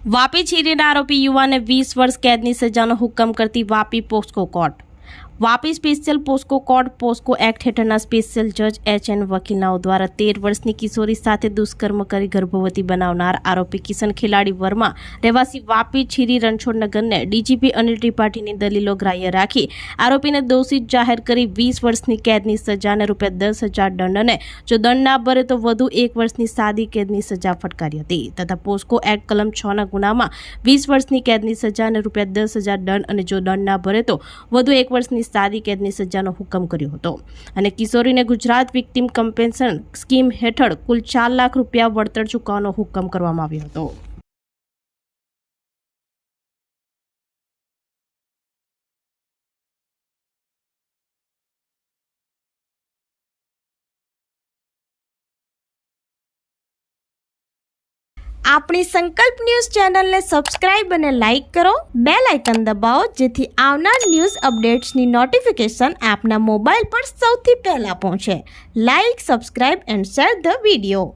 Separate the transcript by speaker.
Speaker 1: વાપી છીરીના આરોપી યુવાને 20 વર્ષ કેદની સજાનો હુકમ કરતી Vapi POCSO court. Vapi special POCSO court POCSO act હેઠળના સ્પેશિયલ જજ એચ.એન. વકીલનાઓ દ્વારા 13 વર્ષની કિશોરી સાથે દુષ્કર્મ કરી ગર્ભવતી બનાવનાર આરોપી કિશન ખેલાડી વર્મા રહેવાસી વાપી છીરી રણછોડનગરને ડીજીપી અનિલ ત્રિપાઠીની દલીલો ગ્રાહ્ય રાખી આરોપીને દોષિત જાહેર કરી 20 વર્ષની કેદની સજા અને ₹10,000 દંડ અને જો દંડ ના ભરે તો વધુ 1 વર્ષની સાદી કેદની સજા ફટકારી હતી તથા પોસ્કો એક્ટ કલમ 6ના ગુનામાં 20 વર્ષની કેદની સજા અને ₹10,000 દંડ અને જો દંડ ના ભરે તો વધુ 1 વર્ષની સાદી કેદની સજાનો હુકમ કર્યો હતો અને કિશોરીને ગુજરાત વિક્ટિમ કમ્પેન્સેશન સ્કીમ હેઠળ કુલ ₹4 લાખ વળતર ચૂકવવાનો હુકમ કરવામાં આવ્યો હતો। આપણી સંકલ્પ ન્યૂઝ ચેનલને સબસ્ક્રાઇબ અને લાઇક કરો, બેલ આઇકન દબાવો જેથી આવનાર ન્યૂઝ અપડેટ્સની નોટિફિકેશન આપના મોબાઈલ પર સૌથી પહેલા પહોંચે। Like, subscribe and share the video.